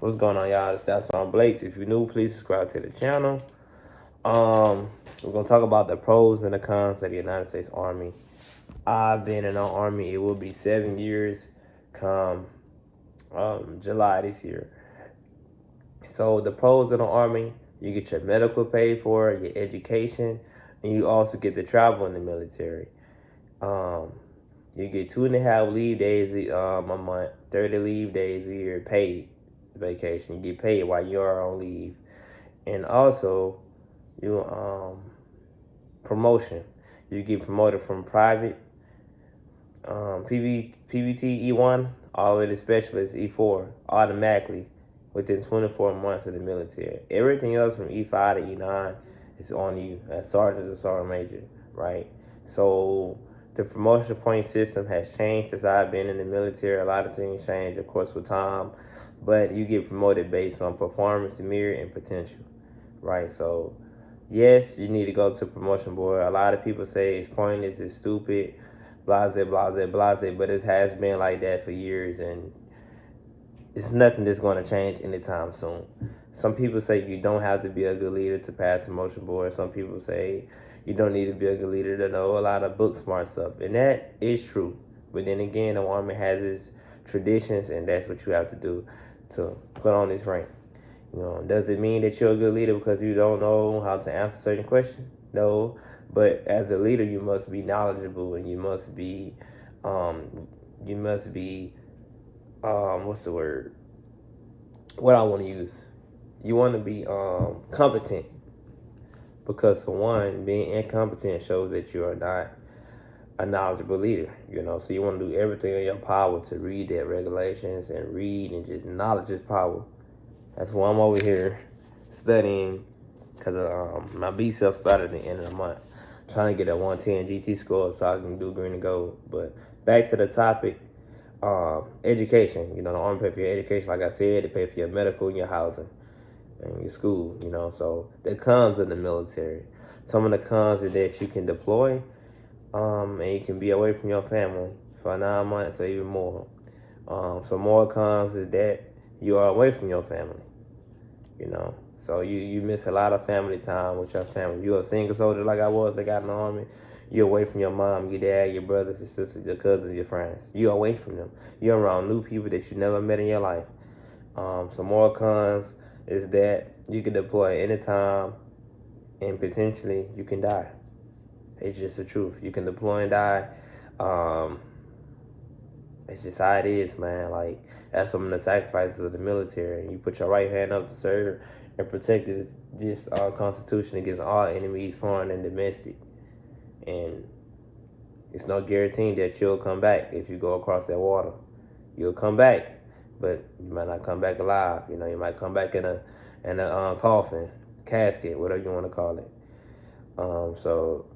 What's going on, y'all? That's on Blakes. If you're new, please subscribe to the channel. We're gonna talk about the pros and the cons of the United States Army. I've been in the Army. It will be 7 years come July this year. So the pros of the Army: you get your medical paid for, your education, and you also get to travel in the military. You get 2.5 leave days a month, 30 leave days a year, paid vacation. You get paid while you are on leave, and also you promotion. You get promoted from private PVT E1 all the way to specialist E4 automatically within 24 months of the military. Everything else from E5 to E9 is on you as sergeant or sergeant major, right? So the promotion point system has changed since I've been in the military. A lot of things change, of course, with time, but you get promoted based on performance, merit, and potential, right? So yes, you need to go to promotion board. A lot of people say it's pointless, it's stupid, blase, blase, blase, but it has been like that for years, and it's nothing that's going to change anytime soon. Some people say you don't have to be a good leader to pass the motion board. Some people say you don't need to be a good leader to know a lot of book smart stuff. And that is true. But then again, the Army has its traditions, and that's what you have to do to put on this rank. Does it mean that you're a good leader because you don't know how to answer certain questions? No. But as a leader, you must be knowledgeable, and you must be what's the word? What I want to use. You want to be competent, because for one, being incompetent shows that you are not a knowledgeable leader. So you want to do everything in your power to read that regulations and read, and just knowledge is power. That's why I'm over here studying, because my B-Self started at the end of the month, trying to get a 110 GT score so I can do green and gold. But back to the topic. Education. The Army pay for your education. Like I said, they pay for your medical and your housing and your school. So the cons of the military. Some of the cons is that you can deploy, and you can be away from your family for 9 months or even more. Some more cons is that you are away from your family. So you miss a lot of family time with your family. You're a single soldier like I was. I got in the Army. You're away from your mom, your dad, your brothers, your sisters, your cousins, your friends. You're away from them. You're around new people that you never met in your life. Some more cons is that you can deploy anytime, and potentially you can die. It's just the truth. You can deploy and die. It's just how it is, man. Like, that's some of the sacrifices of the military. You put your right hand up to serve and protect this Constitution against all enemies, foreign and domestic. And it's no guarantee that you'll come back if you go across that water. You'll come back, but you might not come back alive. You might come back in a coffin, casket, whatever you want to call it. So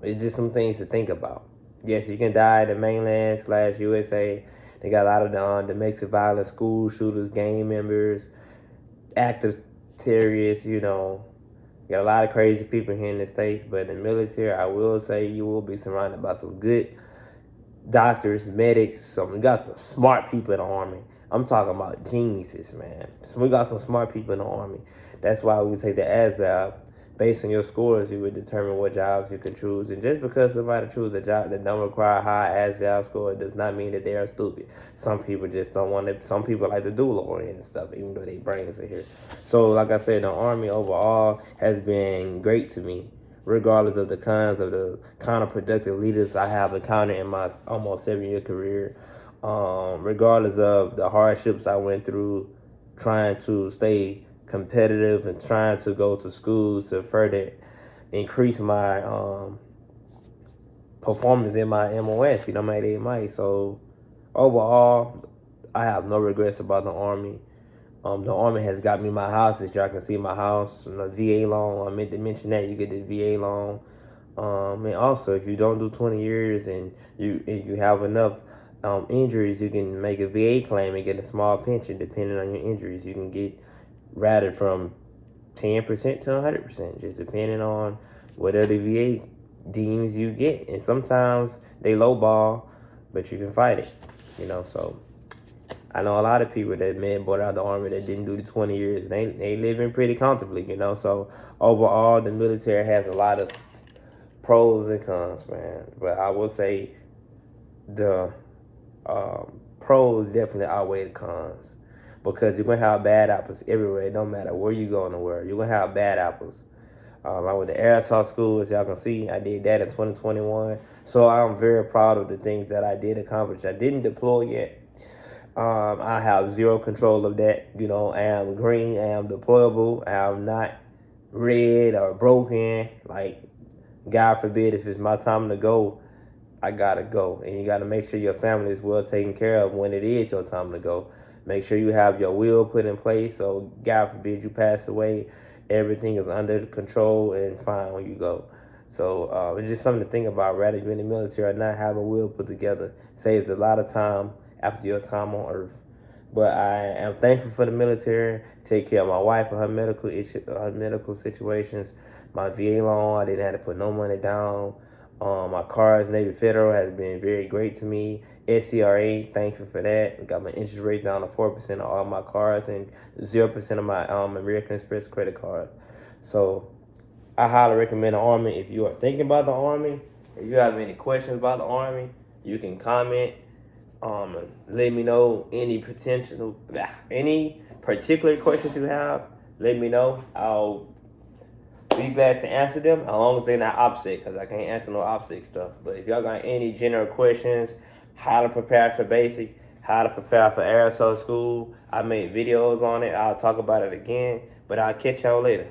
it's just some things to think about. Yes, you can die in the mainland / USA. They got a lot of the domestic violence, school shooters, gang members, active terrorists, Got a lot of crazy people here in the States, but in the military, I will say you will be surrounded by some good doctors, medics. We got some smart people in the Army. I'm talking about geniuses, man. So we got some smart people in the Army. That's why we take the ASVAB. Based on your scores, you would determine what jobs you can choose. And just because somebody chooses a job that don't require a high ASVAB score does not mean that they are stupid. Some people just don't want to. Some people like to do lawyer and stuff, even though their brains are here. So, like I said, the Army overall has been great to me, regardless of the cons of the counterproductive leaders I have encountered in my almost 7-year career. Regardless of the hardships I went through trying to stay competitive and trying to go to school to further increase my performance in my MOS, my AMI. So overall, I have no regrets about the Army. The Army has got me my house. As y'all can see, my house and the VA loan. I meant to mention that you get the VA loan. And also, if you don't do 20 years and you have enough injuries, you can make a VA claim and get a small pension depending on your injuries. You can get ratted from 10% to 100%, just depending on whatever the VA deems you get. And sometimes they lowball, but you can fight it, So I know a lot of people that bought out the Army that didn't do the 20 years. They living pretty comfortably, you know. So overall, the military has a lot of pros and cons, man. But I will say the pros definitely outweigh the cons, because you're gonna have bad apples everywhere. It don't matter where you go in the world, you're gonna have bad apples. I went to Air Assault School, as y'all can see. I did that in 2021. So I'm very proud of the things that I did accomplish. I didn't deploy yet. I have zero control of that. You know, I am green, I am deployable, I am not red or broken. Like, God forbid, if it's my time to go, I gotta go. And you gotta make sure your family is well taken care of when it is your time to go. Make sure you have your will put in place, so God forbid you pass away, everything is under control and fine when you go. So it's just something to think about. Rather you in the military or not, have a will put together saves a lot of time after your time on earth. But I am thankful for the military. Take care of my wife and her medical issue, her medical situations. My VA loan, I didn't have to put no money down. My cars, Navy Federal, has been very great to me. SCRA, thankful for that. Got my interest rate down to 4% of all my cars and 0% of my American Express credit cards. So I highly recommend the Army. If you are thinking about the Army, if you have any questions about the Army, you can comment. Let me know any particular questions you have. Let me know. I'll be glad to answer them, as long as they're not OPSEC, because I can't answer no OPSEC stuff. But if y'all got any general questions, how to prepare for basic, how to prepare for Air Assault School, I made videos on it. I'll talk about it again. But I'll catch y'all later.